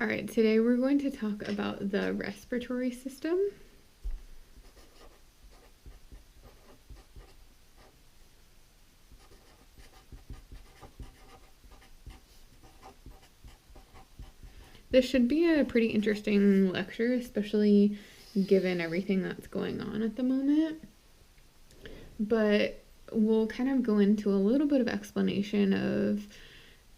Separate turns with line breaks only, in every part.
All right, today we're going to talk about the respiratory system. This should be a pretty interesting lecture, especially given everything that's going on at the moment. But we'll kind of go into a little bit of explanation of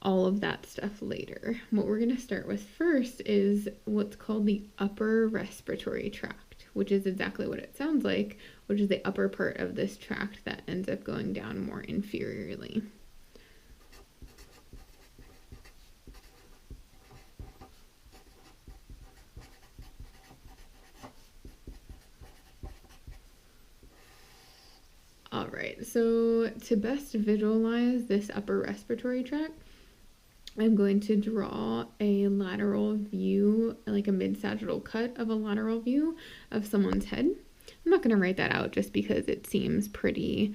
all of that stuff later. What we're going to start with first is what's called the upper respiratory tract, which is exactly what it sounds like, which is the upper part of this tract that ends up going down more inferiorly. All right, so to best visualize this upper respiratory tract, I'm going to draw a lateral view, like a mid-sagittal cut of a lateral view of someone's head. I'm not going to write that out just because it seems pretty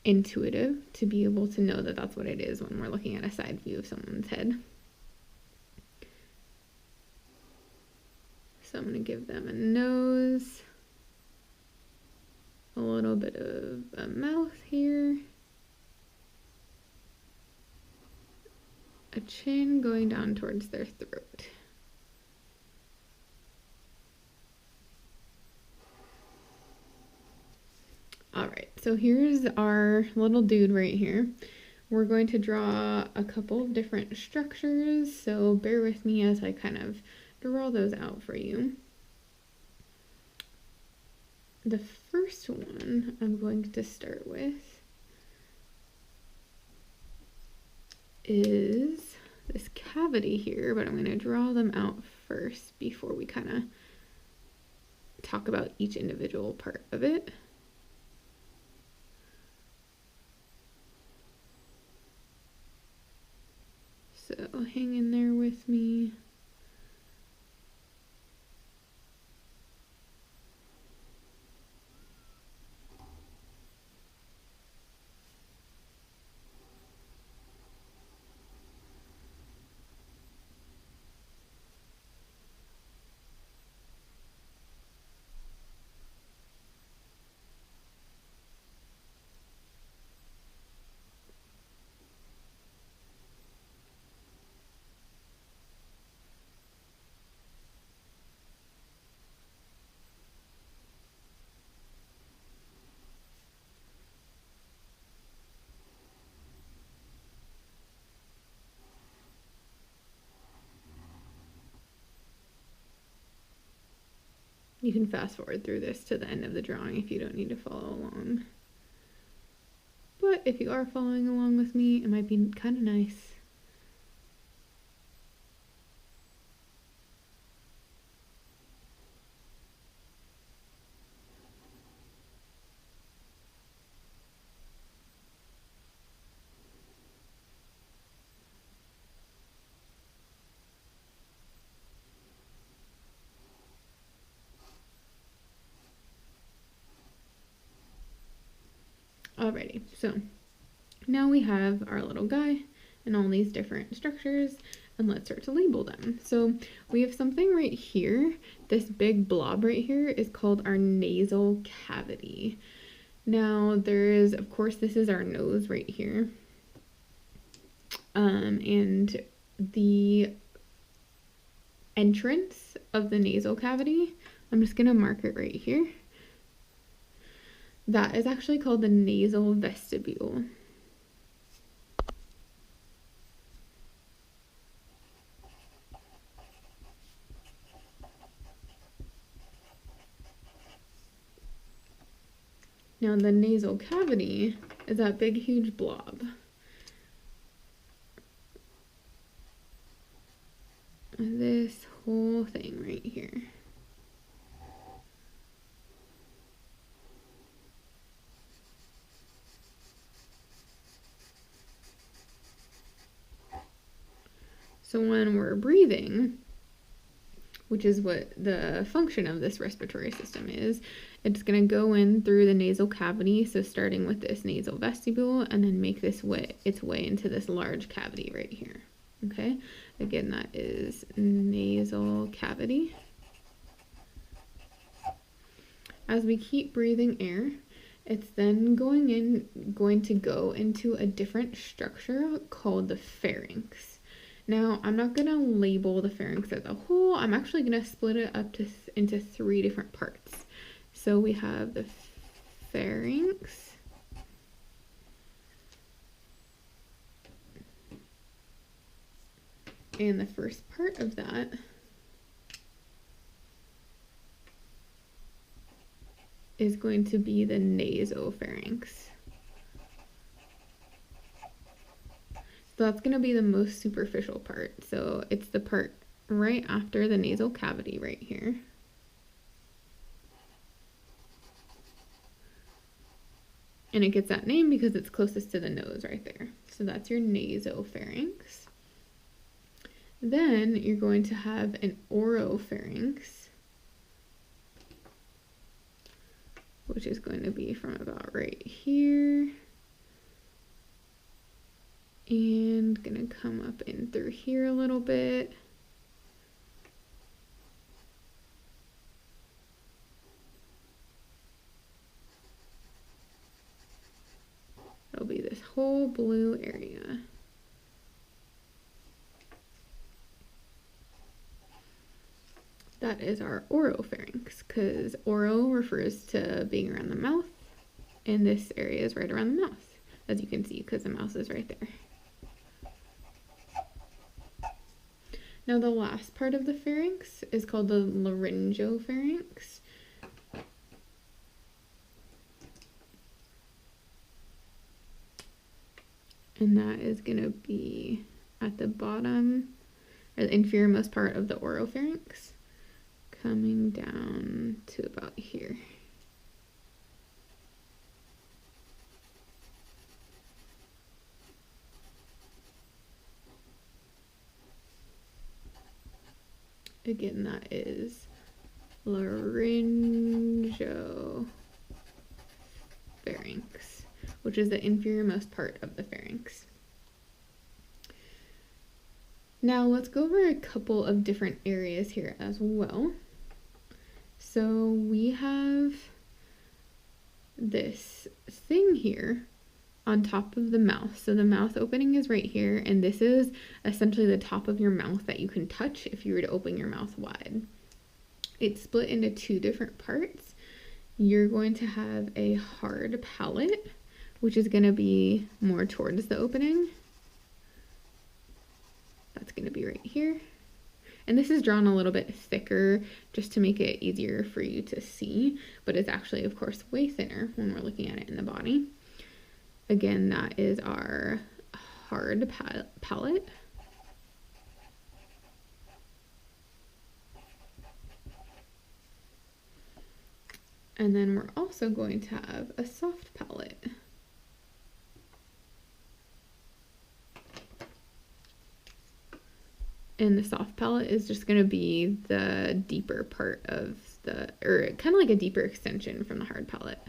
intuitive to be able to know that that's what it is when we're looking at a side view of someone's head. So I'm going to give them a nose, a little bit of a mouth here, a chin going down towards their throat. All right, so here's our little dude right here. We're going to draw a couple of different structures, so bear with me as I kind of draw those out for you. The first one I'm going to start with is this cavity here, but I'm going to draw them out first before we kind of talk about each individual part of it. So hang in there with me. You can fast forward through this to the end of the drawing if you don't need to follow along. But if you are following along with me, it might be kind of nice. Alrighty, so now we have our little guy and all these different structures, and let's start to label them. So we have something right here. This big blob right here is called our nasal cavity. Now there is, of course, this is our nose right here. And the entrance of the nasal cavity, I'm just gonna mark it right here. That is actually called the nasal vestibule. Now the nasal cavity is that big, huge blob. This whole thing right here. So when we're breathing, which is what the function of this respiratory system is, it's going to go in through the nasal cavity, so starting with this nasal vestibule, and then make its way into this large cavity right here. Okay, again, that is nasal cavity. As we keep breathing air, it's then going to go into a different structure called the pharynx. Now, I'm not going to label the pharynx as a whole. I'm actually going to split it up into 3 different parts. So we have the pharynx, and the first part of that is going to be the nasopharynx. So that's going to be the most superficial part. So it's the part right after the nasal cavity right here. And it gets that name because it's closest to the nose right there. So that's your nasopharynx. Then you're going to have an oropharynx, which is going to be from about right here and gonna come up in through here a little bit. It'll be this whole blue area. That is our oropharynx, because oro refers to being around the mouth, and this area is right around the mouth, as you can see, because the mouth is right there. Now the last part of the pharynx is called the laryngopharynx. And that is going to be at the bottom, or the inferiormost part of the oropharynx, coming down to about here. Again, that is laryngopharynx, which is the inferiormost part of the pharynx. Now let's go over a couple of different areas here as well. So we have this thing here on top of the mouth. So the mouth opening is right here, and this is essentially the top of your mouth that you can touch if you were to open your mouth wide. It's split into 2 different parts. You're going to have a hard palate, which is going to be more towards the opening. That's going to be right here. And this is drawn a little bit thicker just to make it easier for you to see, but it's actually, of course, way thinner when we're looking at it in the body. Again, that is our hard palate. And then we're also going to have a soft palate. And the soft palate is just going to be the deeper part of the, or kind of like a deeper extension from the hard palate.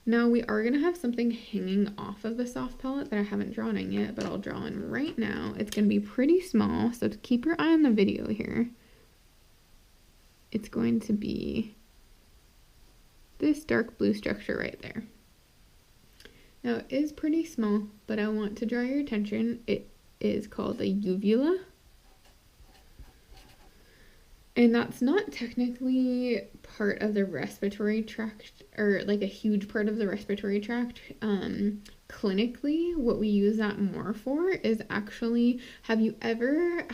Now we are going to have something hanging off of the soft palate that I haven't drawn in yet, but I'll draw in right now. It's going to be pretty small, so keep your eye on the video here. It's going to be this dark blue structure right there. Now it is pretty small, but I want to draw your attention. It is called a uvula. And that's not technically part of the respiratory tract, or like a huge part of the respiratory tract. Clinically, what we use that more for is actually, have you ever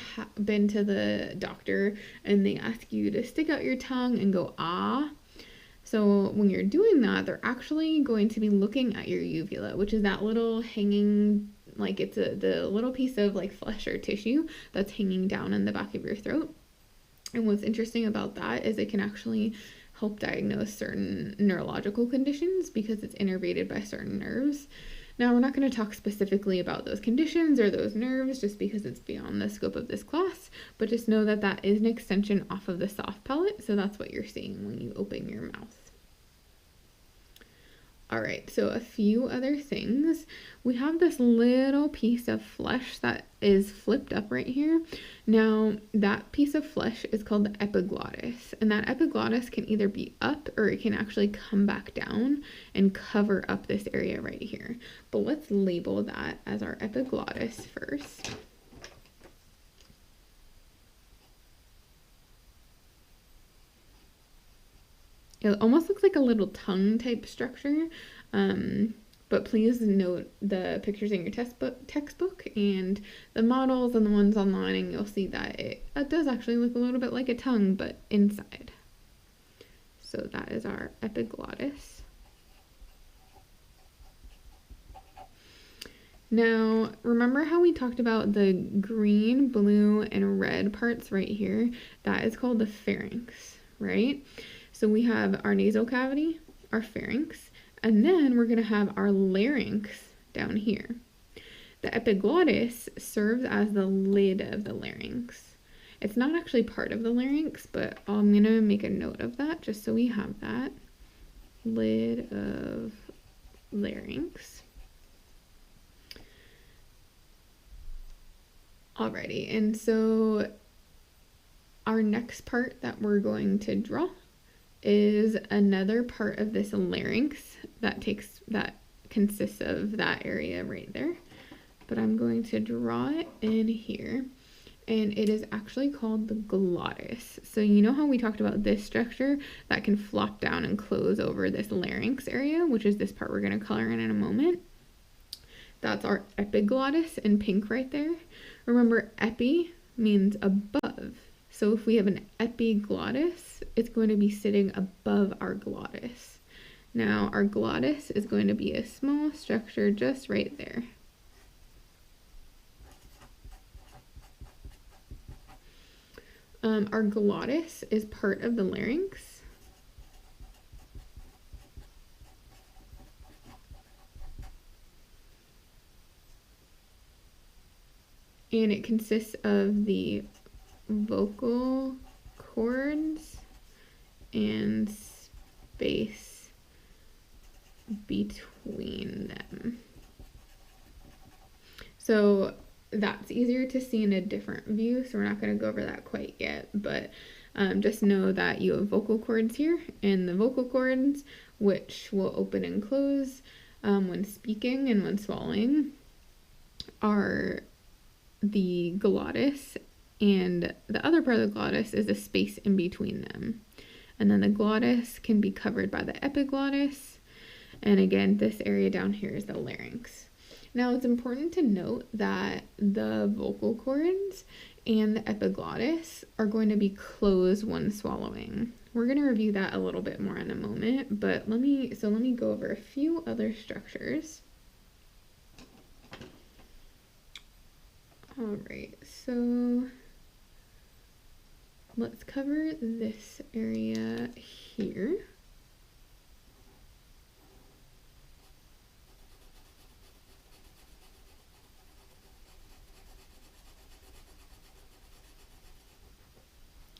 been to the doctor and they ask you to stick out your tongue and go, ah? So when you're doing that, they're actually going to be looking at your uvula, which is that little hanging, like it's the little piece of like flesh or tissue that's hanging down in the back of your throat. And what's interesting about that is it can actually help diagnose certain neurological conditions because it's innervated by certain nerves. Now, we're not going to talk specifically about those conditions or those nerves just because it's beyond the scope of this class, but just know that that is an extension off of the soft palate, so that's what you're seeing when you open your mouth. All right, so a few other things. We have this little piece of flesh that is flipped up right here. Now, that piece of flesh is called the epiglottis, and that epiglottis can either be up or it can actually come back down and cover up this area right here. But let's label that as our epiglottis first. It almost looks like a little tongue type structure, but please note the pictures in your textbook and the models and the ones online, and you'll see that it does actually look a little bit like a tongue, but inside. So that is our epiglottis. Now, remember how we talked about the green, blue, and red parts right here? That is called the pharynx, right? So we have our nasal cavity, our pharynx, and then we're going to have our larynx down here. The epiglottis serves as the lid of the larynx. It's not actually part of the larynx, but I'm going to make a note of that just so we have that. Lid of larynx. Alrighty, and so our next part that we're going to draw is another part of this larynx that consists of that area right there. But I'm going to draw it in here, and it is actually called the glottis. So you know how we talked about this structure that can flop down and close over this larynx area, which is this part we're going to color in a moment? That's our epiglottis in pink right there. Remember, epi means above. So if we have an epiglottis, it's going to be sitting above our glottis. Now, our glottis is going to be a small structure just right there. Our glottis is part of the larynx. And it consists of the vocal cords and space between them. So that's easier to see in a different view, so we're not going to go over that quite yet, but just know that you have vocal cords here, and the vocal cords, which will open and close when speaking and when swallowing, are the glottis, and the other part of the glottis is the space in between them. And then the glottis can be covered by the epiglottis, and again, this area down here is the larynx. Now, it's important to note that the vocal cords and the epiglottis are going to be closed when swallowing. We're going to review that a little bit more in a moment, but let me go over a few other structures. All right, so let's cover this area here.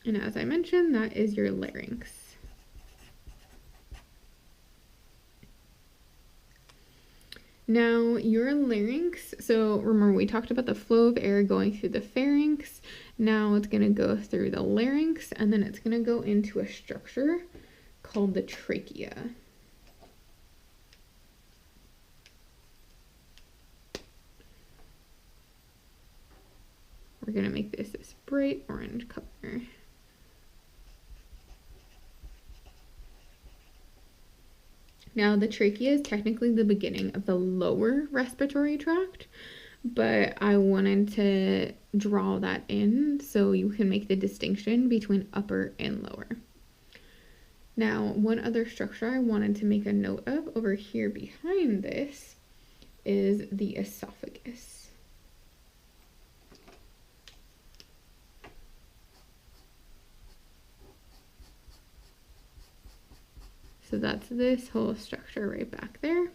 And as I mentioned, that is your larynx. Now, your larynx, so remember we talked about the flow of air going through the pharynx. Now it's going to go through the larynx, and then it's going to go into a structure called the trachea. We're going to make this bright orange color. Now, the trachea is technically the beginning of the lower respiratory tract, but I wanted to draw that in so you can make the distinction between upper and lower. Now, one other structure I wanted to make a note of over here behind this is the esophagus. So that's this whole structure right back there.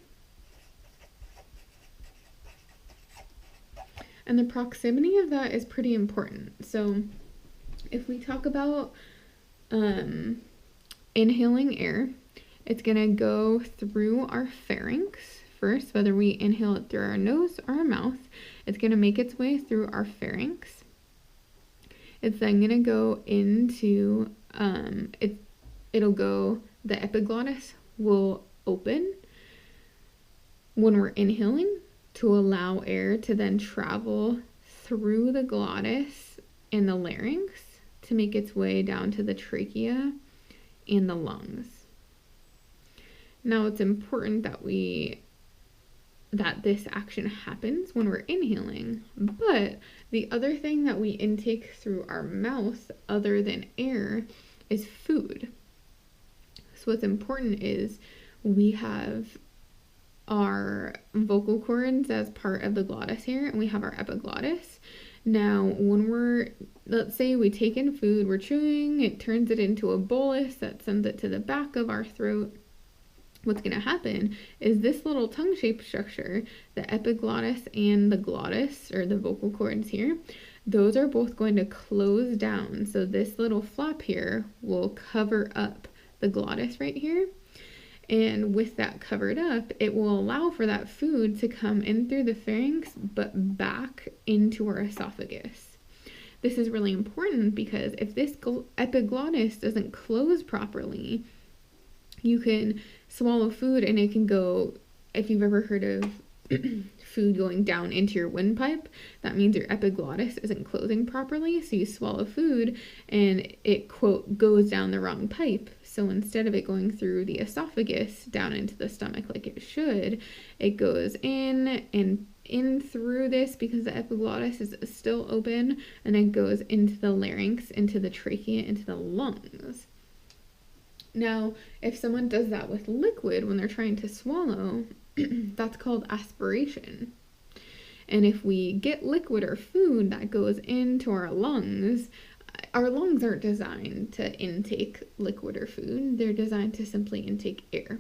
And the proximity of that is pretty important. So if we talk about inhaling air, It's going to go through our pharynx first, whether we inhale it through our nose or our mouth. It's going to make its way through our pharynx. It's then going to go into, it'll go, the epiglottis will open when we're inhaling to allow air to then travel through the glottis and the larynx to make its way down to the trachea and the lungs. Now it's important that this action happens when we're inhaling, but the other thing that we intake through our mouth other than air is food. So what's important is we have our vocal cords as part of the glottis here, and we have our epiglottis. Now, when let's say we take in food, we're chewing, it turns it into a bolus that sends it to the back of our throat. What's going to happen is this little tongue-shaped structure, the epiglottis and the glottis, or the vocal cords here, those are both going to close down. So this little flap here will cover up the glottis right here. And with that covered up, it will allow for that food to come in through the pharynx, but back into our esophagus. This is really important because if this epiglottis doesn't close properly, you can swallow food and it can go, if you've ever heard of food going down into your windpipe, that means your epiglottis isn't closing properly. So you swallow food and it, quote, goes down the wrong pipe. So instead of it going through the esophagus down into the stomach like it should, it goes in and in through this because the epiglottis is still open, and it goes into the larynx, into the trachea, into the lungs. Now, if someone does that with liquid when they're trying to swallow, that's called aspiration. And if we get liquid or food that goes into our lungs aren't designed to intake liquid or food. They're designed to simply intake air.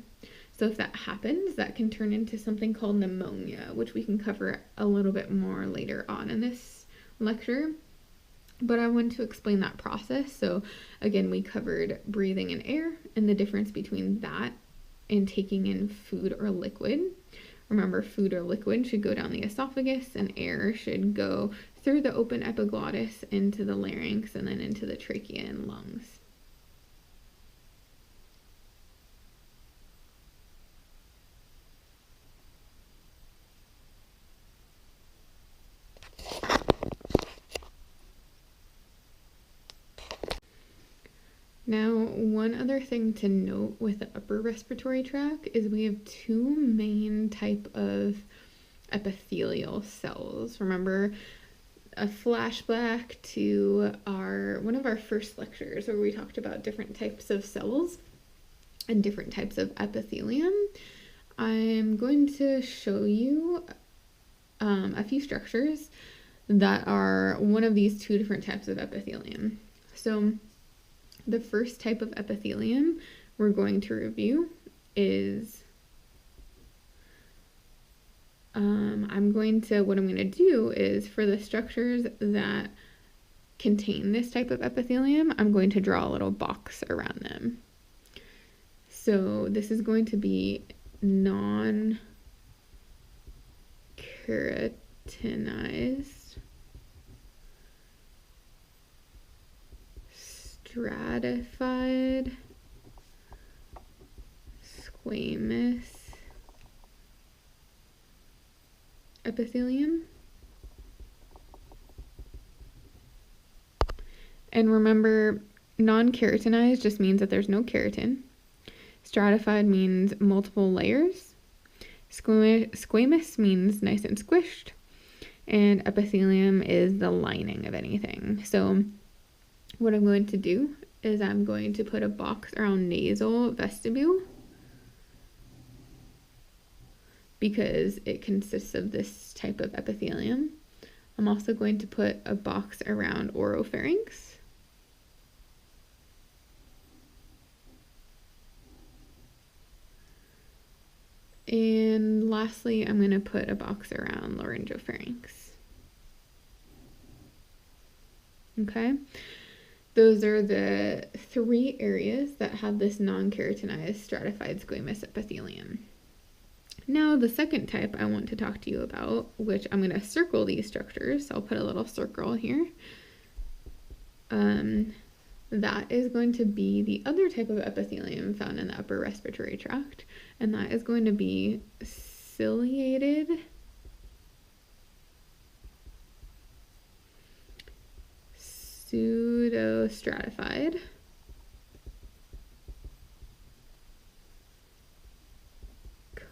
So if that happens, that can turn into something called pneumonia, which we can cover a little bit more later on in this lecture. But I want to explain that process. So again, we covered breathing in air and the difference between that and taking in food or liquid. Remember, food or liquid should go down the esophagus, and air should go through the open epiglottis into the larynx and then into the trachea and lungs. Now, one other thing to note with the upper respiratory tract is we have two main type of epithelial cells. Remember, a flashback to one of our first lectures where we talked about different types of cells and different types of epithelium. I'm going to show you a few structures that are one of these two different types of epithelium. So the first type of epithelium we're going to review is, what I'm going to do is for the structures that contain this type of epithelium, I'm going to draw a little box around them. So this is going to be non-keratinized, stratified, squamous epithelium. And remember, non-keratinized just means that there's no keratin. Stratified means multiple layers. Squamous means nice and squished. And epithelium is the lining of anything. So what I'm going to do is I'm going to put a box around nasal vestibule because it consists of this type of epithelium. I'm also going to put a box around oropharynx. And lastly, I'm going to put a box around laryngopharynx. Okay, Those are the three areas that have this non-keratinized stratified squamous epithelium. Now, the second type I want to talk to you about, which I'm going to circle these structures, so I'll put a little circle here. That is going to be the other type of epithelium found in the upper respiratory tract, and that is going to be ciliated pseudostratified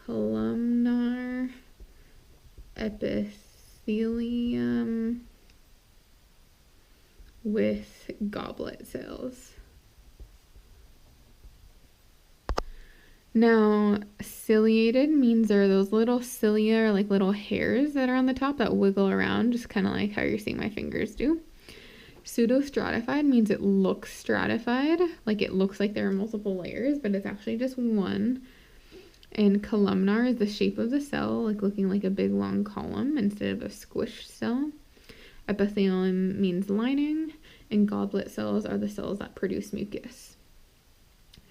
columnar epithelium with goblet cells. Now, ciliated means there are those little cilia, or like little hairs that are on the top that wiggle around, just kind of like how you're seeing my fingers do. Pseudostratified means it looks stratified, like it looks like there are multiple layers, but it's actually just one. And columnar is the shape of the cell, like looking like a big long column instead of a squished cell. Epithelium means lining, and goblet cells are the cells that produce mucus.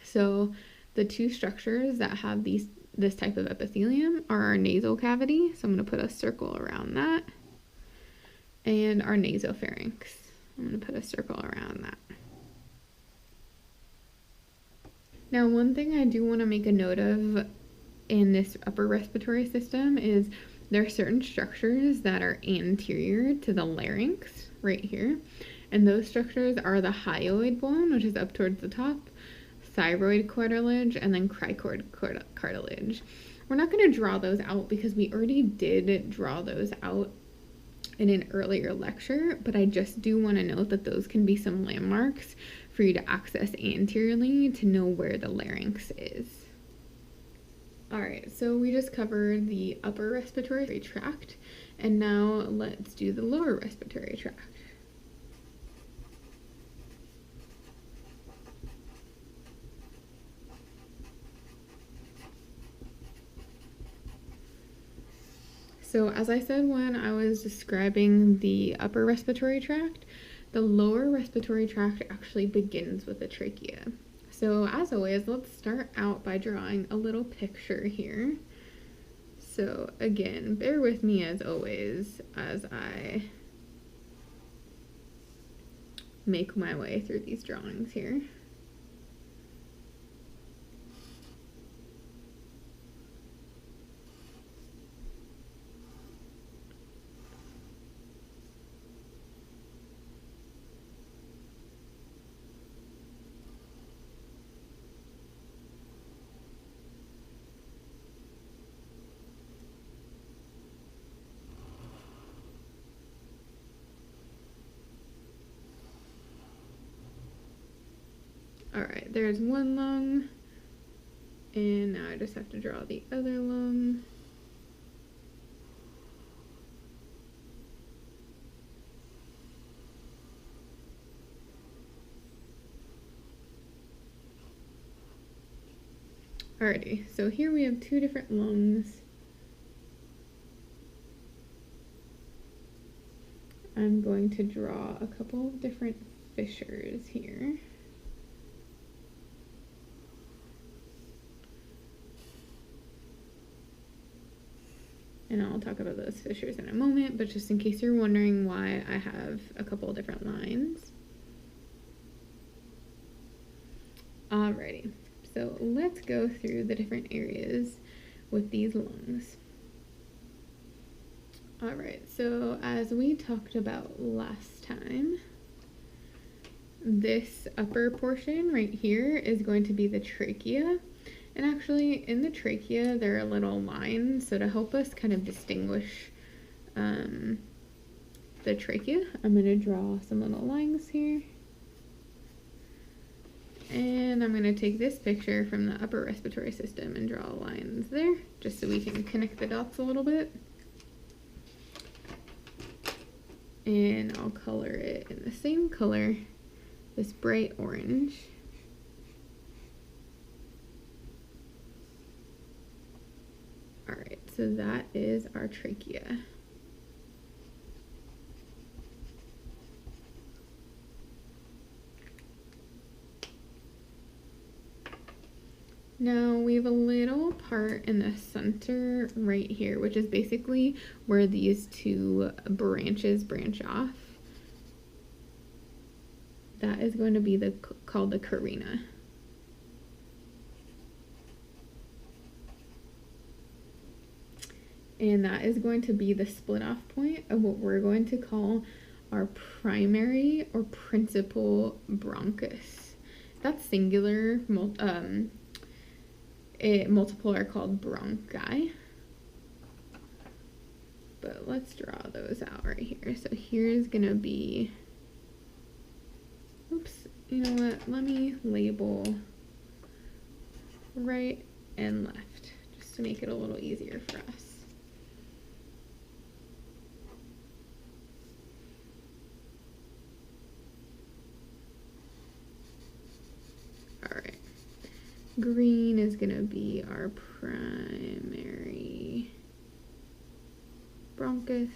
So the two structures that have this type of epithelium are our nasal cavity, so I'm going to put a circle around that, and our nasopharynx. I'm going to put a circle around that. Now, one thing I do want to make a note of in this upper respiratory system is there are certain structures that are anterior to the larynx right here, and those structures are the hyoid bone, which is up towards the top, thyroid cartilage, and then cricoid cartilage. We're not going to draw those out because we already did draw those out in an earlier lecture, but I just do want to note that those can be some landmarks for you to access anteriorly to know where the larynx is. Alright, so we just covered the upper respiratory tract, and now let's do the lower respiratory tract. So as I said when I was describing the upper respiratory tract, the lower respiratory tract actually begins with the trachea. So as always, let's start out by drawing a little picture here. So again, bear with me as always as I make my way through these drawings here. Alright, there's one lung, and now I just have to draw the other lung. Alrighty, so here we have two different lungs. I'm going to draw a couple of different fissures here. And I'll talk about those fissures in a moment, but just in case you're wondering why I have a couple of different lines. Alrighty, so let's go through the different areas with these lungs. Alright, so as we talked about last time, this upper portion right here is going to be the trachea. And actually, in the trachea, there are little lines, so to help us kind of distinguish the trachea, I'm going to draw some little lines here. And I'm going to take this picture from the upper respiratory system and draw lines there, just so we can connect the dots a little bit. And I'll color it in the same color, this bright orange. Alright, so that is our trachea. Now we have a little part in the center right here, which is basically where these two branches branch off. That is going to be called the carina. And that is going to be the split off point of what we're going to call our primary or principal bronchus. That's singular. Multiple are called bronchi. But let's draw those out right here. So here's gonna be, oops, you know what? Let me label right and left just to make it a little easier for us. All right. Green is gonna be our primary bronchus.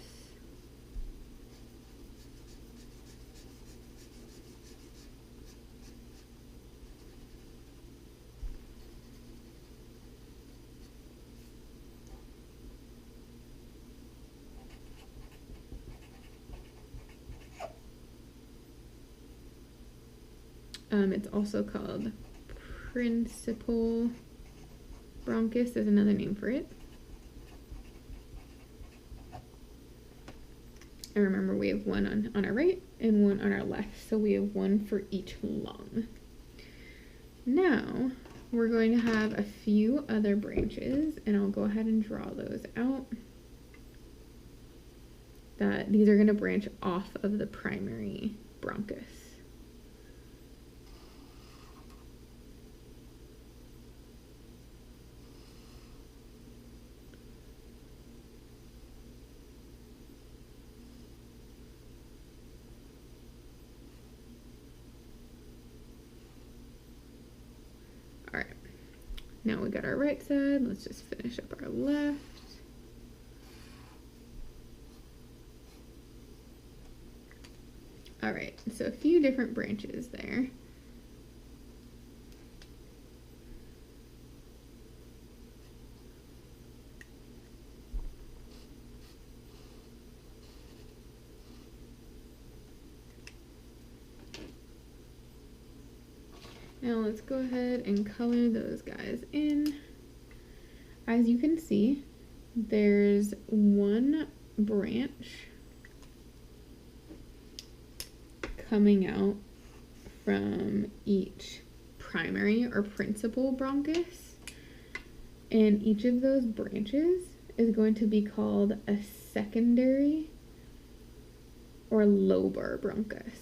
It's also called principal bronchus is another name for it. And remember, we have one on our right and one on our left, so we have one for each lung. Now we're going to have a few other branches, and I'll go ahead and draw those out. These are going to branch off of the primary bronchus. All right, now we got our right side. Let's just finish up our left. All right, so a few different branches there. Now let's go ahead and color those guys in. As you can see, there's one branch coming out from each primary or principal bronchus, and each of those branches is going to be called a secondary or lobar bronchus.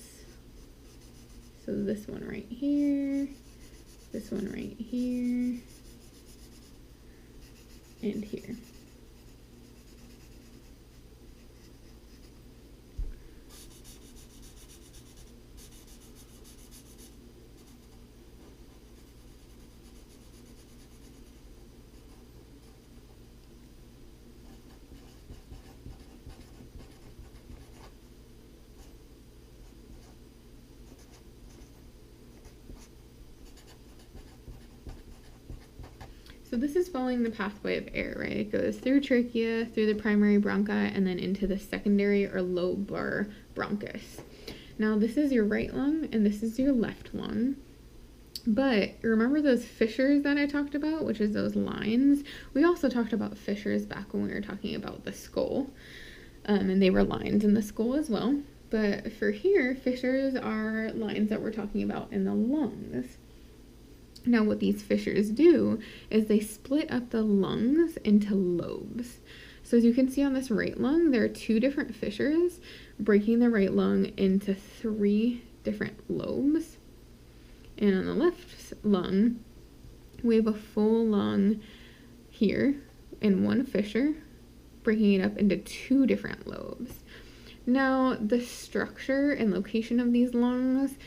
So this one right here, this one right here, and here. So this is following the pathway of air, right? It goes through trachea, through the primary bronchi, and then into the secondary or lobar bronchus. Now this is your right lung and this is your left lung. But remember those fissures that I talked about, which is those lines? We also talked about fissures back when we were talking about the skull. And they were lines in the skull as well. But for here, fissures are lines that we're talking about in the lungs. Now what these fissures do is they split up the lungs into lobes. So as you can see on this right lung, there are two different fissures breaking the right lung into 3 different lobes. And on the left lung, we have a full lung here in one fissure, breaking it up into 2 different lobes. Now the structure and location of these lungs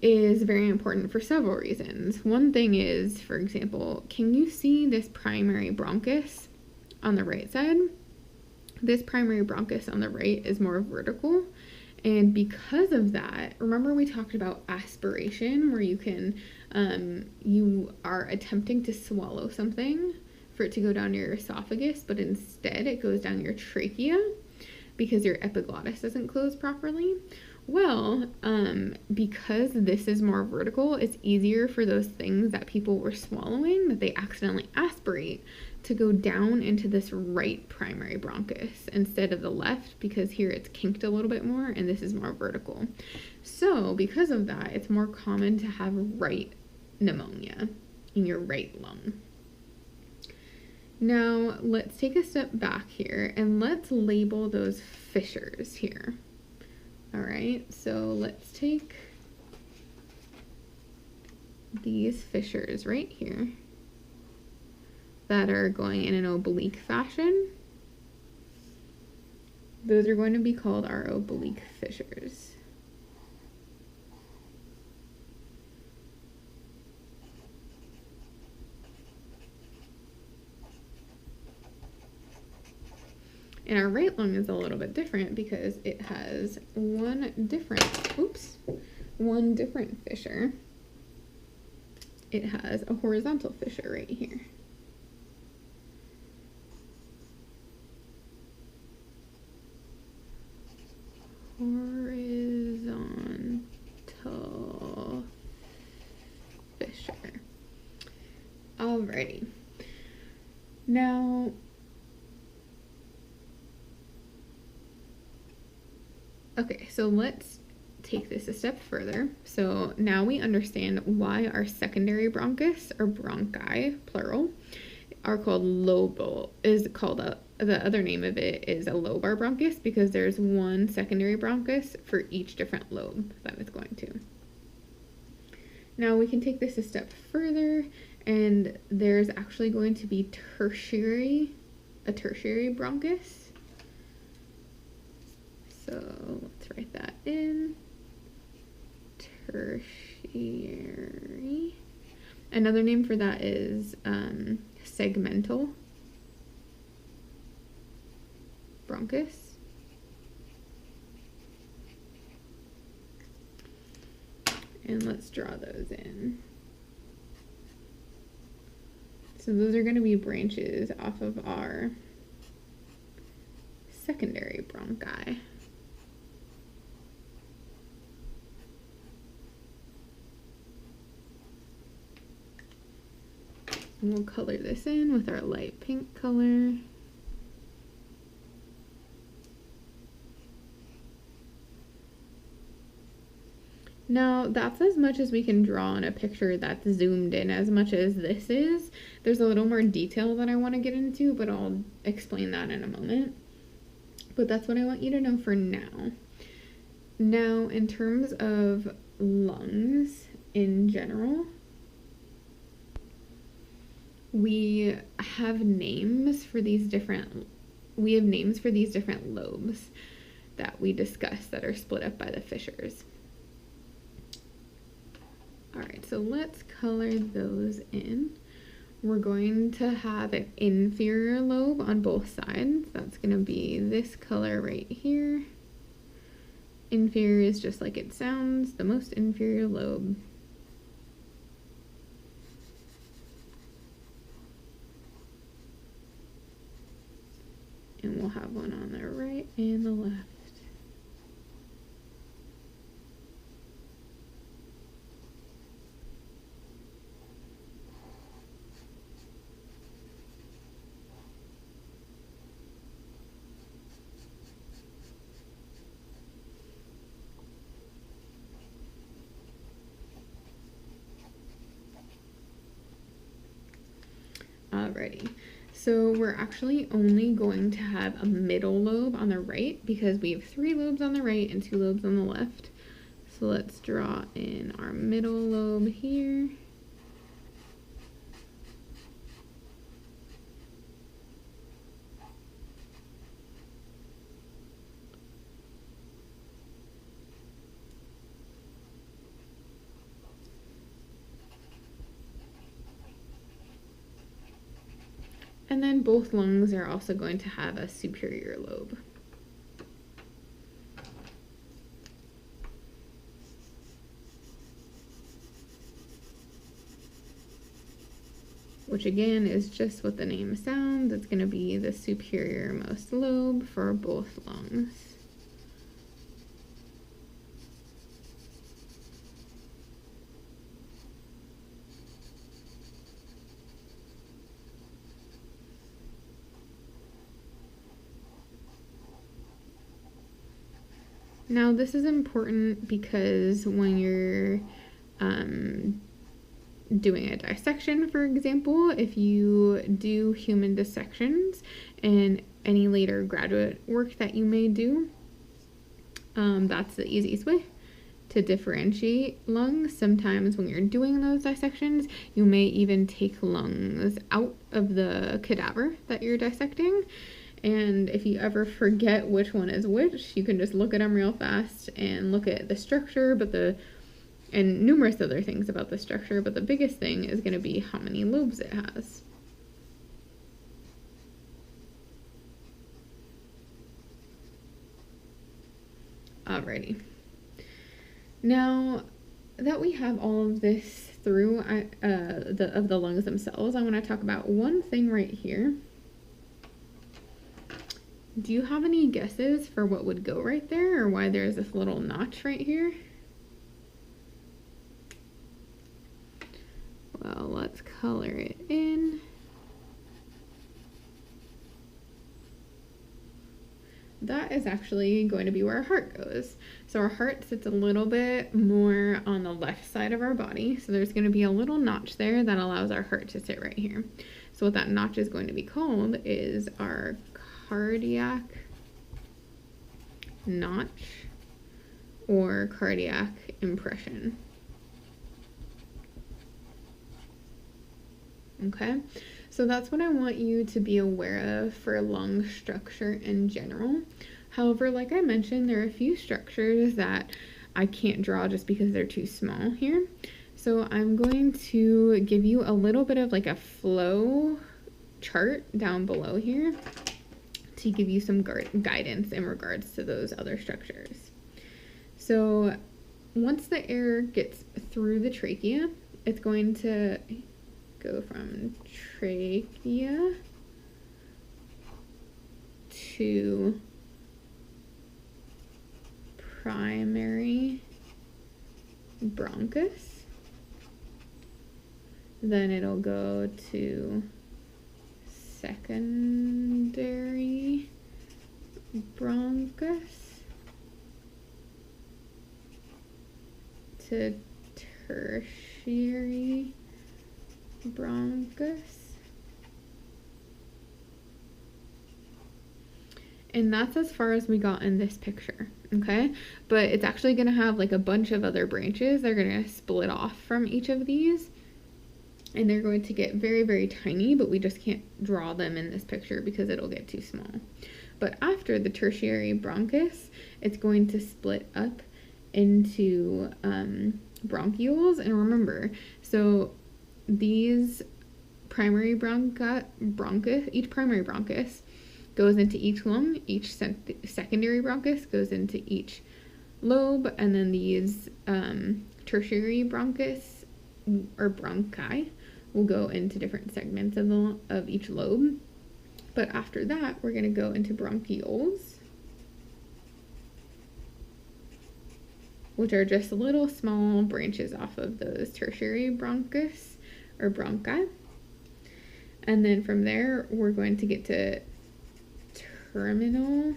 is very important for several reasons. One thing is, for example, can you see this primary bronchus on the right side? This primary bronchus on the right is more vertical, And because of that, remember we talked about aspiration, where you can, you are attempting to swallow something for it to go down your esophagus, but instead it goes down your trachea because your epiglottis doesn't close properly. Well, because this is more vertical, it's easier for those things that people were swallowing that they accidentally aspirate to go down into this right primary bronchus instead of the left, because here it's kinked a little bit more and this is more vertical. So because of that, it's more common to have right pneumonia in your right lung. Now let's take a step back here and let's label those fissures here. All right, so let's take these fissures right here that are going in an oblique fashion. Those are going to be called our oblique fissures. And our right lung is a little bit different because it has one different fissure. It has a horizontal fissure right here. Horizontal fissure. Alrighty. Now, okay, so let's take this a step further. So now we understand why our secondary bronchus, or bronchi, plural, are called lobal, the other name of it is a lobar bronchus, because there's one secondary bronchus for each different lobe that it's going to. Now we can take this a step further, and there's actually going to be a tertiary bronchus. So let's write that in. Tertiary. Another name for that is segmental bronchus. And let's draw those in. So those are going to be branches off of our secondary bronchi. And we'll color this in with our light pink color. Now, that's as much as we can draw in a picture that's zoomed in as much as this is. There's a little more detail that I want to get into, but I'll explain that in a moment. But that's what I want you to know for now. Now, in terms of lungs in general, we have names for these different lobes that we discussed that are split up by the fissures. All right, so let's color those in. We're going to have an inferior lobe on both sides. That's going to be this color right here. Inferior is just like it sounds, the most inferior lobe. And we'll have one on the right and the left. Alrighty, so we're actually only going to have a middle lobe on the right because we have 3 lobes on the right and 2 lobes on the left. So let's draw in our middle lobe here. And then both lungs are also going to have a superior lobe. which again is just what the name sounds. It's going to be the superior most lobe for both lungs. Now this is important because when you're doing a dissection, for example, if you do human dissections and any later graduate work that you may do, that's the easiest way to differentiate lungs. Sometimes when you're doing those dissections, you may even take lungs out of the cadaver that you're dissecting. And if you ever forget which one is which, you can just look at them real fast and look at the structure, and numerous other things about the structure, but the biggest thing is going to be how many lobes it has. Alrighty. Now that we have all of this through of the lungs themselves, I want to talk about one thing right here. Do you have any guesses for what would go right there, or why there's this little notch right here? Well, let's color it in. That is actually going to be where our heart goes. So our heart sits a little bit more on the left side of our body. So there's going to be a little notch there that allows our heart to sit right here. So what that notch is going to be called is our cardiac notch or cardiac impression. Okay, so that's what I want you to be aware of for lung structure in general. However, like I mentioned, there are a few structures that I can't draw just because they're too small here. So I'm going to give you a little bit of like a flow chart down below here to give you some guidance in regards to those other structures. So once the air gets through the trachea, it's going to go from trachea to primary bronchus. Then it'll go to secondary bronchus to tertiary bronchus, and that's as far as we got in this picture. Okay, but it's actually going to have like a bunch of other branches. They're going to split off from each of these, and they're going to get very, very tiny, but we just can't draw them in this picture because it'll get too small. But after the tertiary bronchus, it's going to split up into bronchioles. And remember, so these primary bronchus, each primary bronchus goes into each lung, each secondary bronchus goes into each lobe, and then these tertiary bronchus or bronchi will go into different segments of each lobe. But after that, we're going to go into bronchioles, which are just little small branches off of those tertiary bronchus or bronchi. And then from there, we're going to get to terminal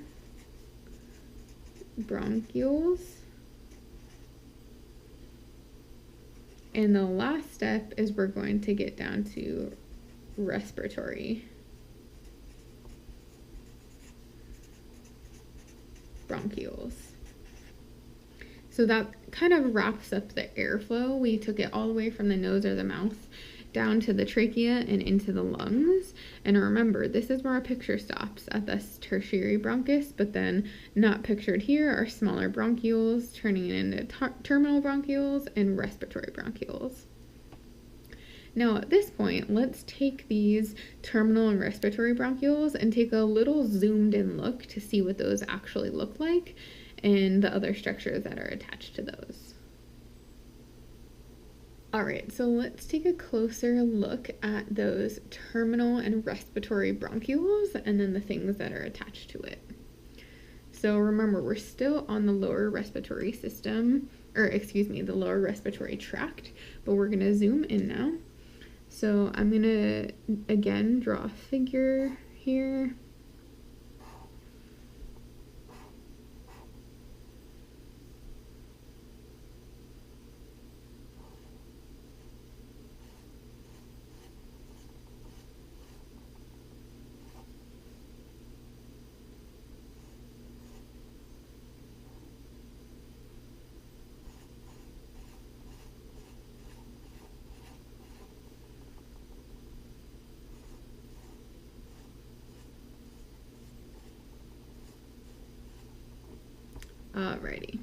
bronchioles. And the last step is we're going to get down to respiratory bronchioles. So that kind of wraps up the airflow. We took it all the way from the nose or the mouth down to the trachea and into the lungs. And remember, this is where our picture stops, at this tertiary bronchus, but then not pictured here are smaller bronchioles turning into terminal bronchioles and respiratory bronchioles. Now at this point, let's take these terminal and respiratory bronchioles and take a little zoomed in look to see what those actually look like and the other structures that are attached to those. All right, so let's take a closer look at those terminal and respiratory bronchioles and then the things that are attached to it. So remember, we're still on the lower respiratory system, or excuse me, the lower respiratory tract, but we're gonna zoom in now. So I'm gonna, again, draw a figure here. Alrighty.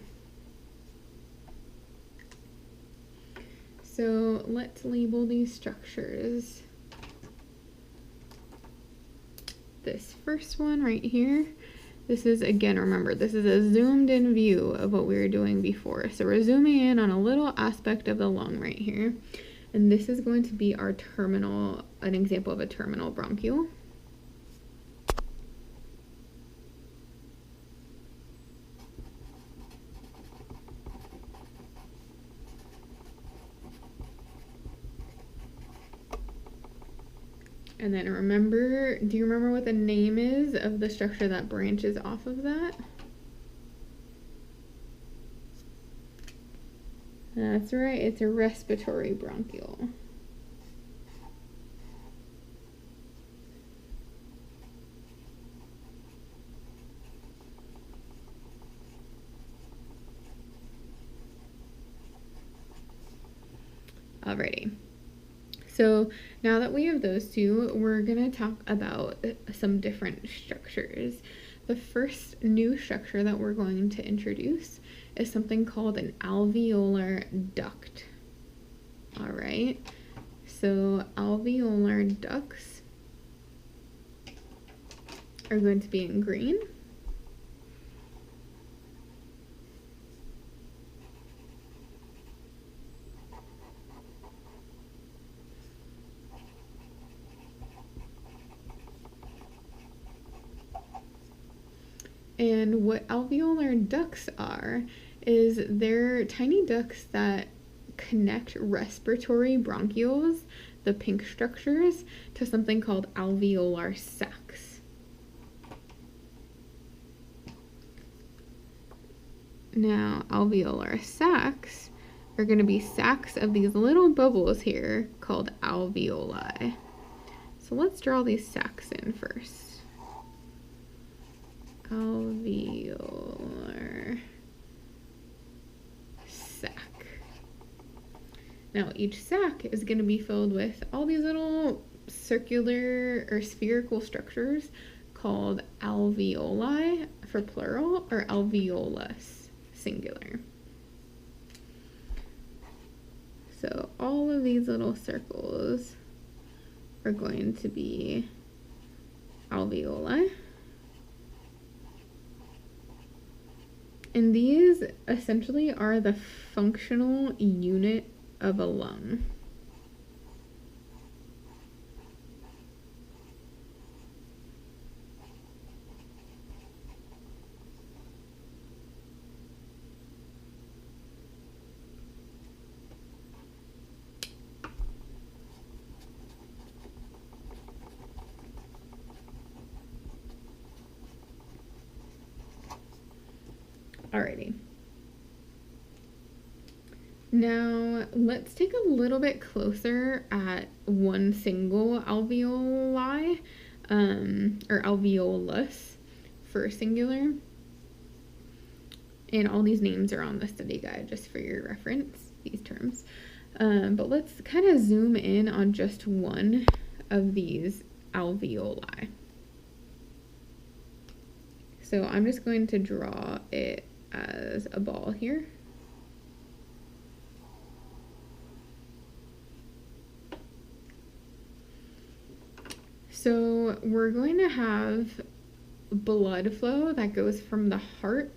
So let's label these structures. This first one right here, this is, again, remember, this is a zoomed in view of what we were doing before. So we're zooming in on a little aspect of the lung right here. And this is going to be our terminal, an example of a terminal bronchiole. And then remember, do you remember what the name is of the structure that branches off of that? That's right, it's a respiratory bronchiole. Alrighty. So now that we have those two, we're going to talk about some different structures. The first new structure that we're going to introduce is something called an alveolar duct. All right, so alveolar ducts are going to be in green. And what alveolar ducts are is they're tiny ducts that connect respiratory bronchioles, the pink structures, to something called alveolar sacs. Now, alveolar sacs are going to be sacs of these little bubbles here called alveoli. So let's draw these sacs in first. Alveolar sac. Now each sac is going to be filled with all these little circular or spherical structures called alveoli for plural or alveolus singular. So all of these little circles are going to be alveoli. And these essentially are the functional unit of a lung. Alrighty. Now let's take a little bit closer at one single alveoli, or alveolus for singular. And all these names are on the study guide just for your reference, these terms. But let's kind of zoom in on just one of these alveoli. So I'm just going to draw it as a ball here. So we're going to have blood flow that goes from the heart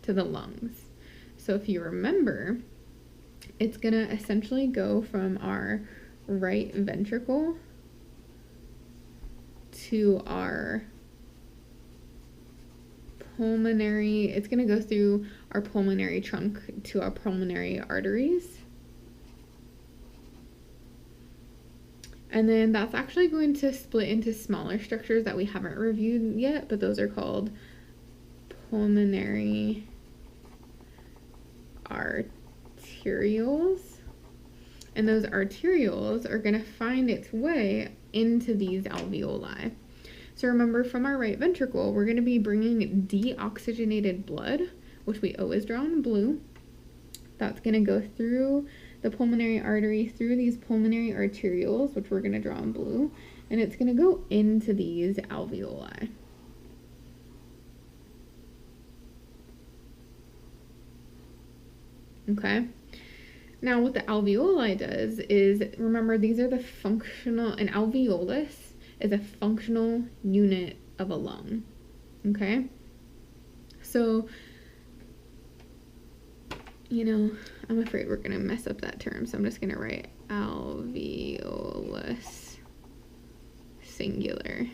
to the lungs. So if you remember, it's going to essentially go from our right ventricle to our pulmonary, it's going to go through our pulmonary trunk to our pulmonary arteries. And then that's actually going to split into smaller structures that we haven't reviewed yet, but those are called pulmonary arterioles. And those arterioles are going to find its way into these alveoli. So remember, from our right ventricle, we're going to be bringing deoxygenated blood, which we always draw in blue. That's going to go through the pulmonary artery, through these pulmonary arterioles, which we're going to draw in blue, and it's going to go into these alveoli. Okay. Now what the alveoli does is, remember, these are the functional, an alveolus is a functional unit of a lung. Okay? So, I'm afraid we're going to mess up that term, so I'm just going to write alveolus singular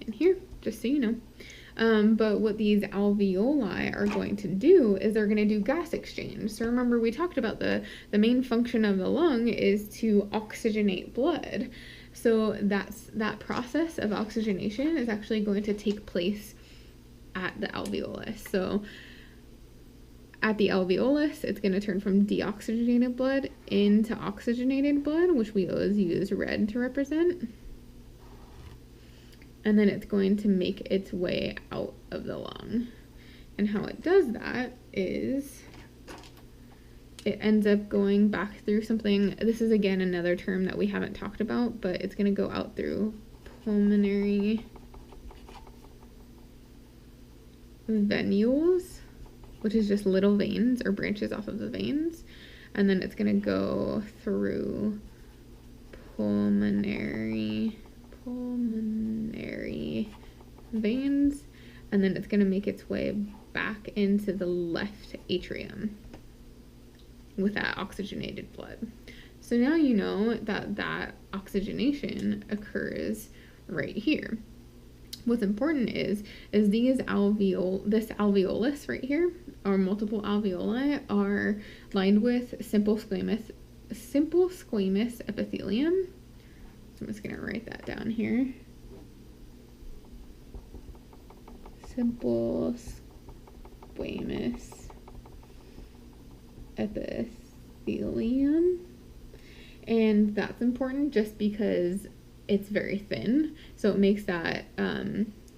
in here, just so you know. But what these alveoli are going to do is they're going to do gas exchange. So remember, we talked about the main function of the lung is to oxygenate blood. So that process of oxygenation is actually going to take place at the alveolus. So at the alveolus, it's going to turn from deoxygenated blood into oxygenated blood, which we always use red to represent. And then it's going to make its way out of the lung. And how it does that is it ends up going back through something. This is, again, another term that we haven't talked about, but it's going to go out through pulmonary venules, which is just little veins or branches off of the veins. And then it's going to go through pulmonary veins, and then it's going to make its way back into the left atrium with that oxygenated blood. So now you know that oxygenation occurs right here. What's important is this alveolus right here, or multiple alveoli, are lined with simple squamous epithelium. So I'm just going to write that down here. Simple squamous epithelium. And that's important just because it's very thin. So it makes that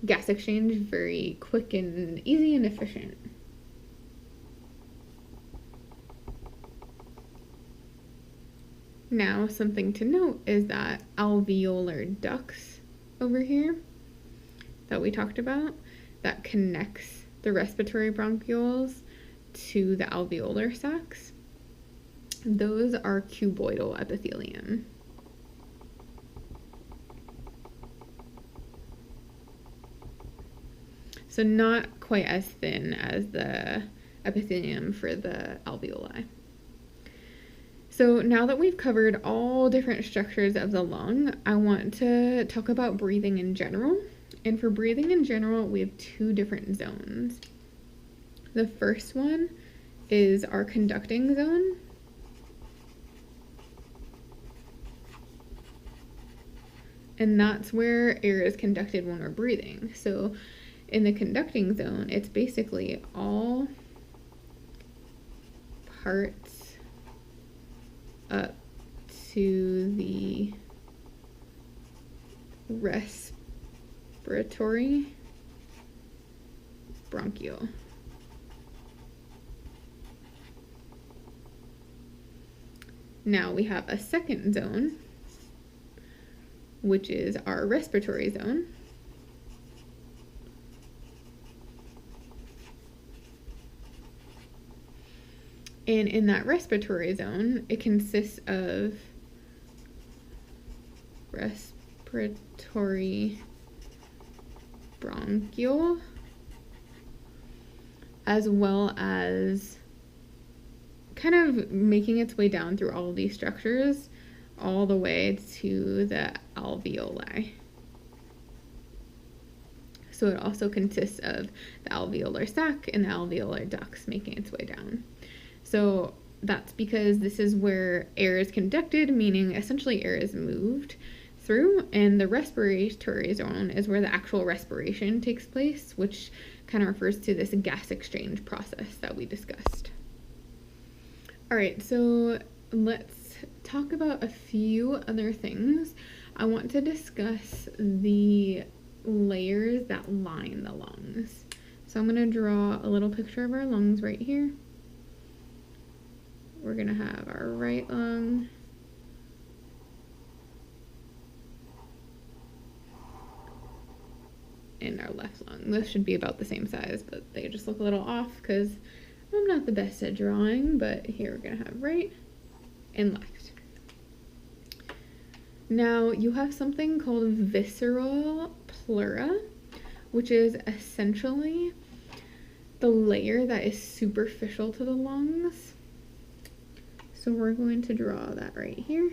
gas exchange very quick and easy and efficient. Now, something to note is that alveolar ducts over here that we talked about, that connects the respiratory bronchioles to the alveolar sacs, those are cuboidal epithelium. So not quite as thin as the epithelium for the alveoli. So now that we've covered all different structures of the lung, I want to talk about breathing in general. And for breathing in general, we have two different zones. The first one is our conducting zone. And that's where air is conducted when we're breathing. So in the conducting zone, it's basically all parts up to the respiratory bronchiole. Now we have a second zone, which is our respiratory zone. And in that respiratory zone, it consists of respiratory bronchiole, as well as kind of making its way down through all of these structures all the way to the alveoli. So it also consists of the alveolar sac and the alveolar ducts making its way down. So that's because this is where air is conducted, meaning essentially air is moved through, and the respiratory zone is where the actual respiration takes place, which kind of refers to this gas exchange process that we discussed. All right, so let's talk about a few other things. I want to discuss the layers that line the lungs. So I'm going to draw a little picture of our lungs right here. We're going to have our right lung, and our left lung. This should be about the same size, but they just look a little off because I'm not the best at drawing, but here we're going to have right and left. Now you have something called visceral pleura, which is essentially the layer that is superficial to the lungs. So we're going to draw that right here.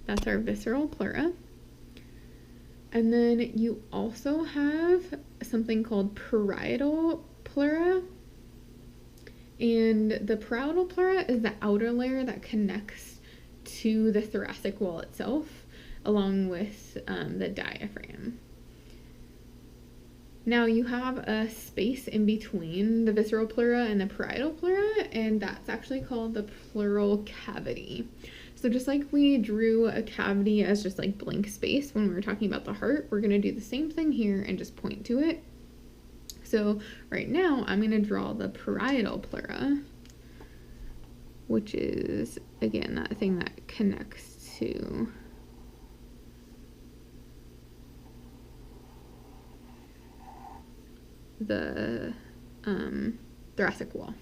That's our visceral pleura. And then you also have something called parietal pleura. And the parietal pleura is the outer layer that connects to the thoracic wall itself, along with the diaphragm. Now you have a space in between the visceral pleura and the parietal pleura, and that's actually called the pleural cavity. So just like we drew a cavity as just like blank space when we were talking about the heart, we're going to do the same thing here and just point to it. So right now I'm going to draw the parietal pleura, which is, again, that thing that connects to the thoracic wall.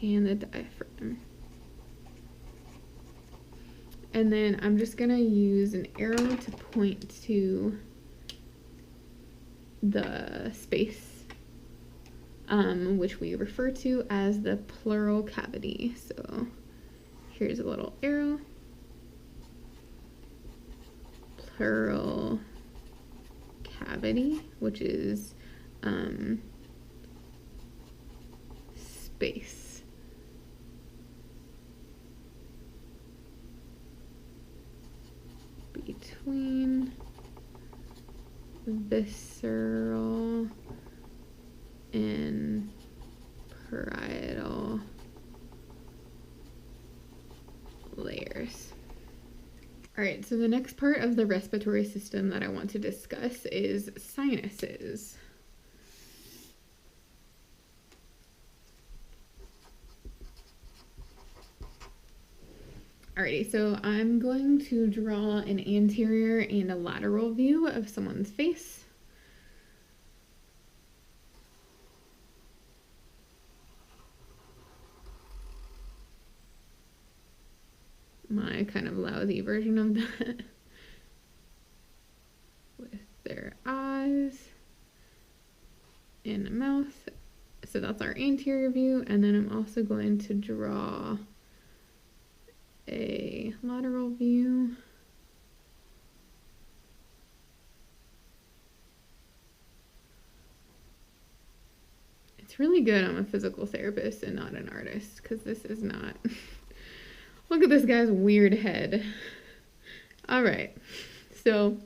And the diaphragm. And then I'm just going to use an arrow to point to the space, which we refer to as the pleural cavity. So here's a little arrow. Pleural cavity, which is space. Between visceral and parietal layers. All right, so the next part of the respiratory system that I want to discuss is sinuses. Alrighty, so I'm going to draw an anterior and a lateral view of someone's face. My kind of lousy version of that. With their eyes and a mouth. So that's our anterior view, and then I'm also going to draw a lateral view. It's really good I'm a physical therapist and not an artist, because this is not. Look at this guy's weird head. All right, so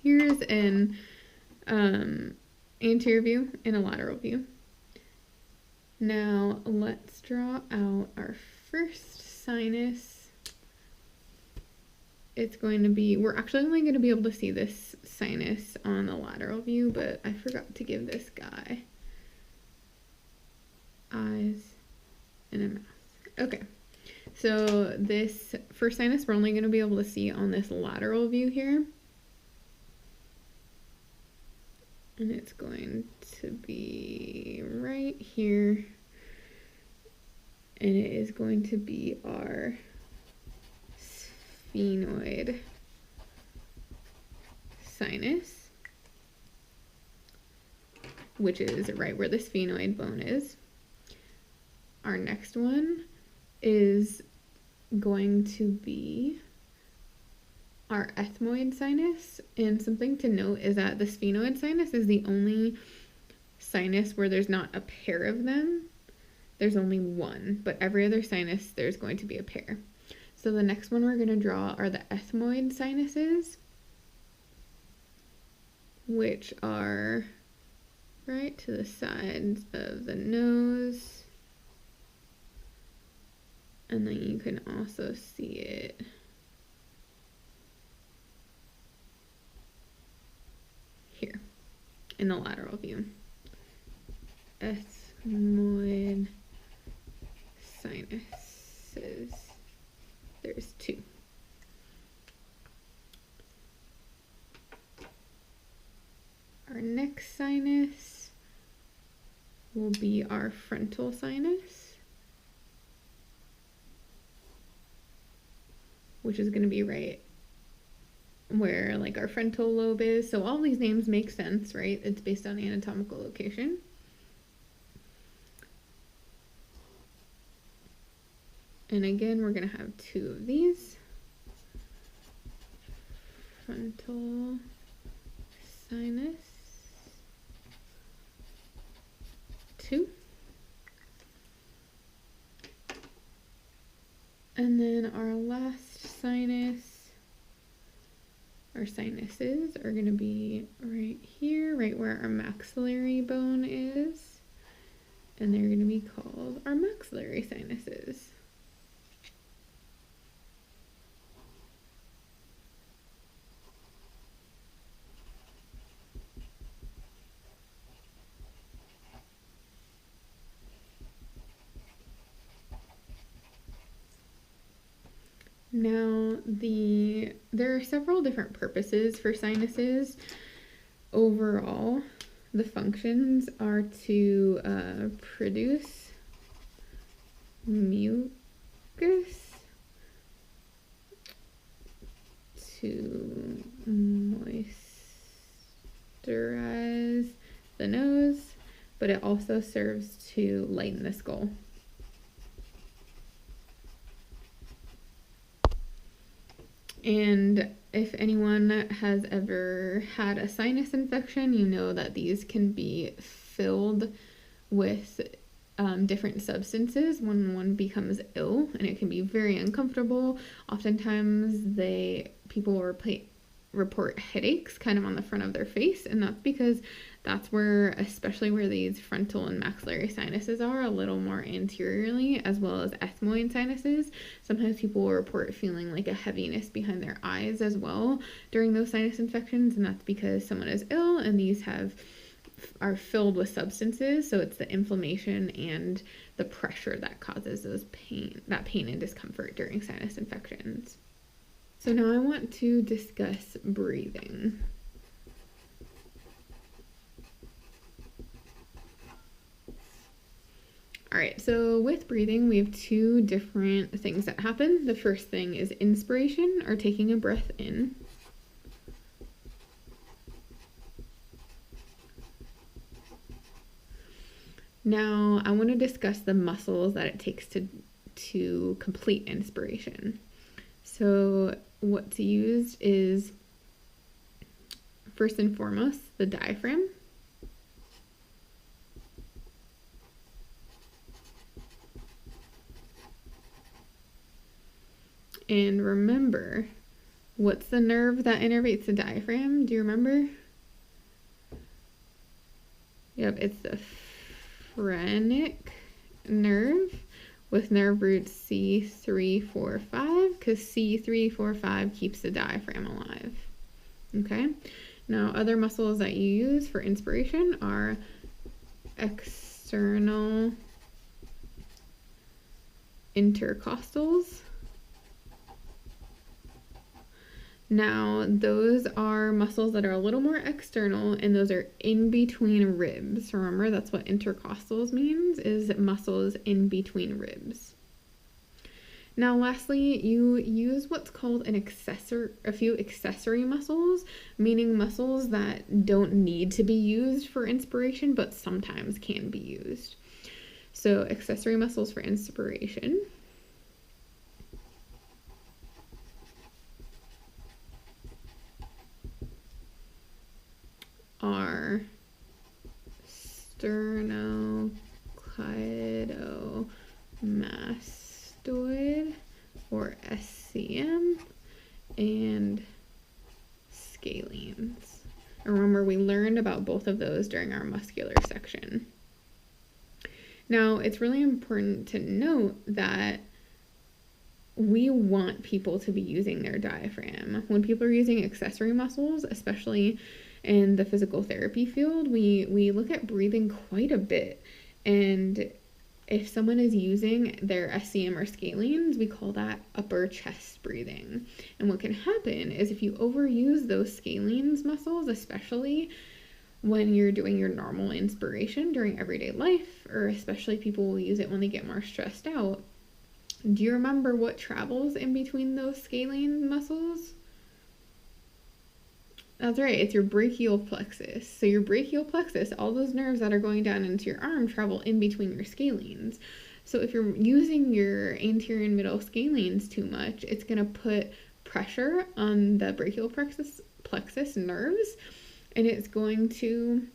here's an anterior view and a lateral view. Now let's draw out our first sinus. it's going to be, we're actually only going to be able to see this sinus on the lateral view, but I forgot to give this guy eyes and a mouth. Okay, so this first sinus we're only going to be able to see on this lateral view here. And it's going to be right here. And it is going to be our sphenoid sinus, which is right where the sphenoid bone is. Our next one is going to be our ethmoid sinus, and something to note is that the sphenoid sinus is the only sinus where there's not a pair of them. There's only one, but every other sinus there's going to be a pair. So the next one we're going to draw are the ethmoid sinuses, which are right to the sides of the nose, and then you can also see it here in the lateral view. Ethmoid sinuses. There's two. Our next sinus will be our frontal sinus, which is going to be right where like our frontal lobe is. So all these names make sense, right? It's based on anatomical location. And again, we're going to have two of these. Frontal sinus, 2. And then our last sinus, our sinuses are going to be right here, right where our maxillary bone is. And they're going to be called our maxillary sinuses. Now, there are several different purposes for sinuses. Overall, the functions are to produce mucus, to moisturize the nose, but it also serves to lighten the skull. And if anyone has ever had a sinus infection, you know that these can be filled with different substances when one becomes ill, and it can be very uncomfortable. Oftentimes people report headaches kind of on the front of their face, and that's because that's where, especially where these frontal and maxillary sinuses are, a little more anteriorly, as well as ethmoid sinuses. Sometimes people will report feeling like a heaviness behind their eyes as well during those sinus infections, and that's because someone is ill and these are filled with substances. So it's the inflammation and the pressure that causes that pain and discomfort during sinus infections. So now I want to discuss breathing. All right, so with breathing, we have two different things that happen. The first thing is inspiration, or taking a breath in. Now, I want to discuss the muscles that it takes to complete inspiration. So what's used is, first and foremost, the diaphragm. And remember, what's the nerve that innervates the diaphragm? Do you remember? Yep, it's the phrenic nerve with nerve roots C3, 4, 5, because C3, 4, 5 keeps the diaphragm alive. Okay? Now, other muscles that you use for inspiration are external intercostals. Now, those are muscles that are a little more external, and those are in between ribs. Remember, that's what intercostals means, is muscles in between ribs. Now, lastly, you use what's called a few accessory muscles, meaning muscles that don't need to be used for inspiration, but sometimes can be used. So, accessory muscles for inspiration are sternocleidomastoid, or SCM, and scalenes. And remember, we learned about both of those during our muscular section. Now, it's really important to note that we want people to be using their diaphragm. When people are using accessory muscles, especially in the physical therapy field, we look at breathing quite a bit. And if someone is using their SCM or scalenes, we call that upper chest breathing. And what can happen is if you overuse those scalenes muscles, especially when you're doing your normal inspiration during everyday life, or especially people will use it when they get more stressed out. Do you remember what travels in between those scalene muscles? That's right, it's your brachial plexus. So your brachial plexus, all those nerves that are going down into your arm travel in between your scalenes. So if you're using your anterior and middle scalenes too much, it's going to put pressure on the brachial plexus nerves, and it's going to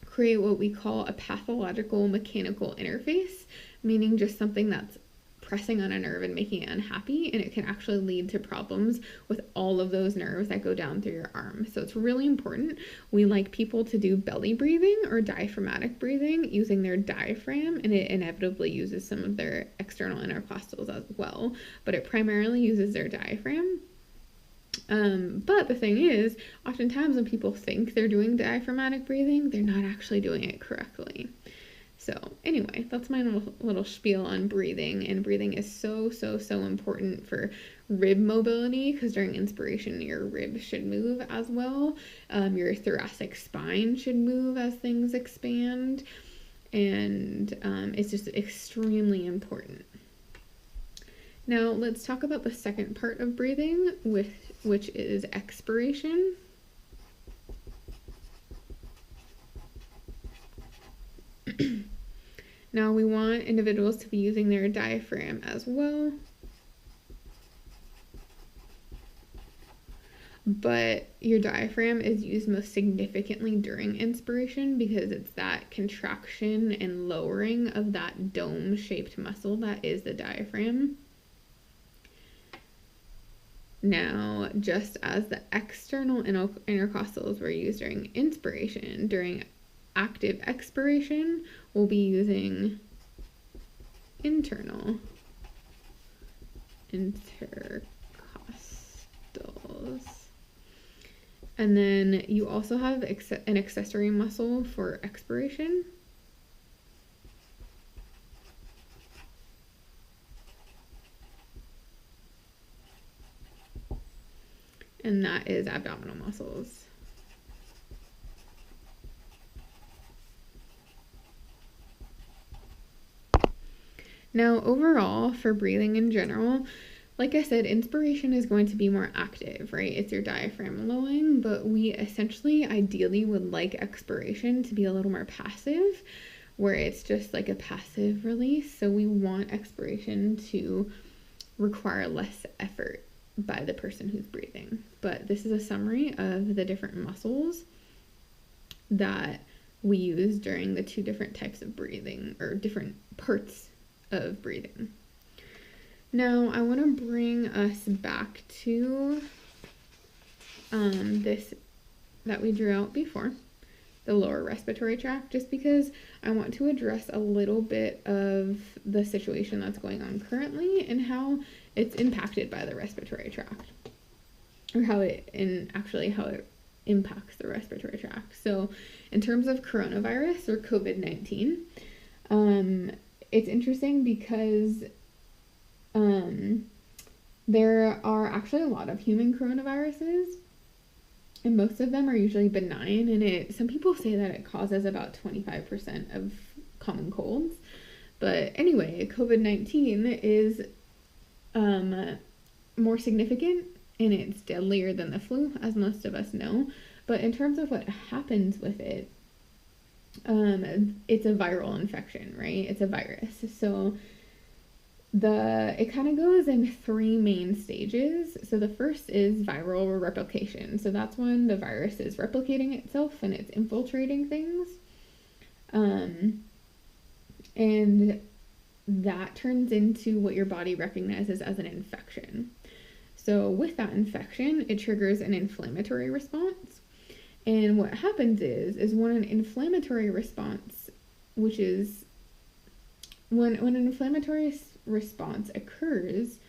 create what we call a pathological mechanical interface, meaning just something that's pressing on a nerve and making it unhappy, and it can actually lead to problems with all of those nerves that go down through your arm. So it's really important. We like people to do belly breathing or diaphragmatic breathing using their diaphragm, and it inevitably uses some of their external intercostals as well, but it primarily uses their diaphragm. But the thing is, oftentimes when people think they're doing diaphragmatic breathing, they're not actually doing it correctly. So anyway, that's my little spiel on breathing, and breathing is so important for rib mobility, because during inspiration your ribs should move as well. Your thoracic spine should move as things expand, and it's just extremely important. Now let's talk about the second part of breathing, which is expiration. Now we want individuals to be using their diaphragm as well, but your diaphragm is used most significantly during inspiration because it's that contraction and lowering of that dome-shaped muscle that is the diaphragm. Now, just as the external intercostals were used during inspiration, during active expiration, we'll be using internal intercostals. And then you also have an accessory muscle for expiration. And that is abdominal muscles. Now, overall, for breathing in general, like I said, inspiration is going to be more active, right? It's your diaphragm lowering, but we essentially ideally would like expiration to be a little more passive, where it's just like a passive release. So we want expiration to require less effort by the person who's breathing. But this is a summary of the different muscles that we use during the two different types of breathing, or different parts of breathing. Now I want to bring us back to this that we drew out before, the lower respiratory tract, just because I want to address a little bit of the situation that's going on currently and how it's impacted by the respiratory tract, or how it impacts the respiratory tract. So in terms of coronavirus or COVID-19, it's interesting because there are actually a lot of human coronaviruses, and most of them are usually benign, and some people say that it causes about 25% of common colds. But anyway, COVID-19 is more significant, and it's deadlier than the flu, as most of us know. But in terms of what happens with it, it's a viral infection, right? It's a virus. So it kind of goes in 3 main stages. So the first is viral replication. So that's when the virus is replicating itself and it's infiltrating things. And that turns into what your body recognizes as an infection. So with that infection, it triggers an inflammatory response. And what happens is when an inflammatory response, which is when an inflammatory response occurs,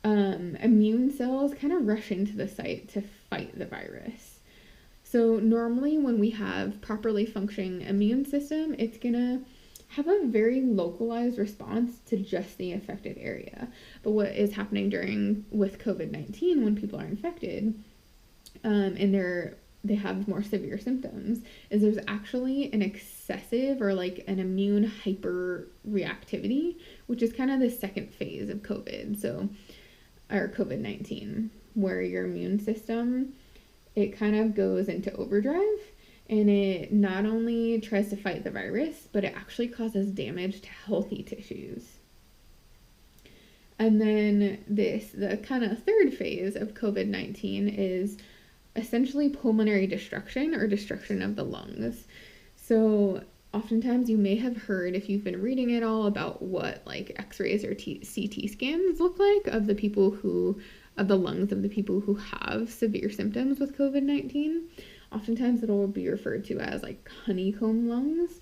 immune cells kind of rush into the site to fight the virus. So normally when we have properly functioning immune system, it's gonna have a very localized response to just the affected area. But what is happening with COVID-19 when people are infected, and they have more severe symptoms, is there's actually an excessive or like an immune hyper reactivity, which is kind of the second phase of COVID-19, where your immune system, it kind of goes into overdrive, and it not only tries to fight the virus, but it actually causes damage to healthy tissues. And then the kind of third phase of COVID-19 is essentially pulmonary destruction, or destruction of the lungs. So oftentimes you may have heard, if you've been reading at all, about what like x-rays or CT scans look like of the lungs of the people who have severe symptoms with COVID-19. Oftentimes it'll be referred to as like honeycomb lungs.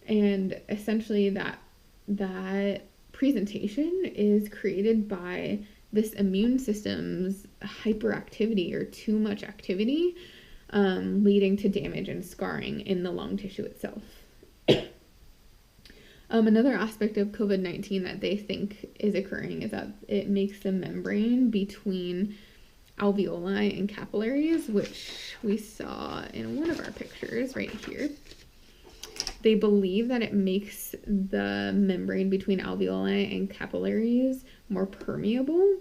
And essentially that presentation is created by this immune system's hyperactivity or too much activity, leading to damage and scarring in the lung tissue itself. Another aspect of COVID-19 that they think is occurring is that it makes the membrane between alveoli and capillaries, which we saw in one of our pictures right here. They believe that it makes the membrane between alveoli and capillaries more permeable.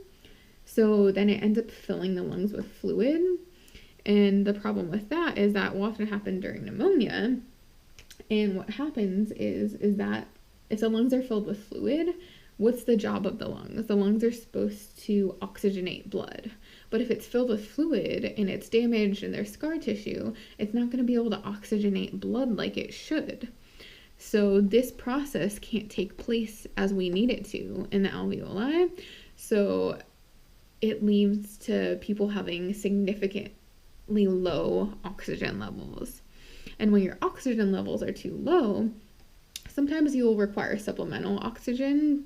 So then it ends up filling the lungs with fluid. And the problem with that is that will often happen during pneumonia. And what happens is that if the lungs are filled with fluid, what's the job of the lungs? The lungs are supposed to oxygenate blood. But if it's filled with fluid and it's damaged and there's scar tissue, it's not going to be able to oxygenate blood like it should. So this process can't take place as we need it to in the alveoli. So it leads to people having significantly low oxygen levels. And when your oxygen levels are too low, sometimes you will require supplemental oxygen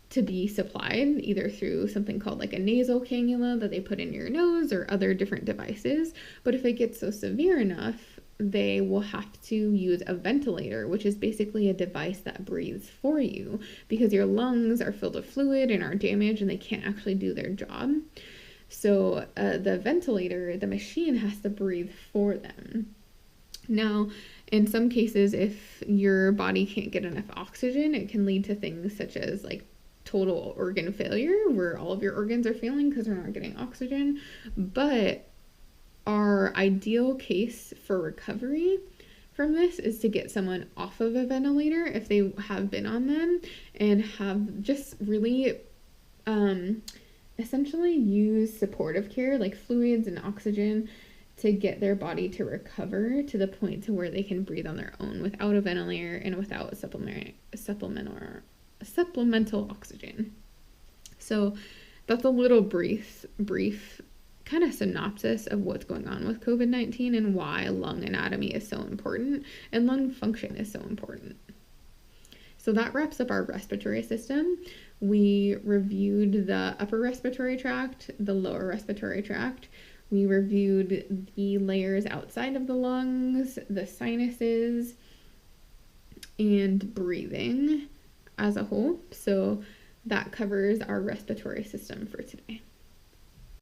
to be supplied, either through something called like a nasal cannula that they put in your nose or other different devices. But if it gets so severe enough, they will have to use a ventilator, which is basically a device that breathes for you, because your lungs are filled with fluid and are damaged and they can't actually do their job. So the ventilator, the machine, has to breathe for them. Now, in some cases, if your body can't get enough oxygen, it can lead to things such as like total organ failure, where all of your organs are failing because they're not getting oxygen. But our ideal case for recovery from this is to get someone off of a ventilator if they have been on them, and have just really essentially use supportive care like fluids and oxygen to get their body to recover to the point to where they can breathe on their own without a ventilator and without supplemental oxygen. So that's a little brief kind of synopsis of what's going on with COVID-19 and why lung anatomy is so important and lung function is so important. So that wraps up our respiratory system. We reviewed the upper respiratory tract, the lower respiratory tract. We reviewed the layers outside of the lungs, the sinuses, and breathing as a whole. So that covers our respiratory system for today.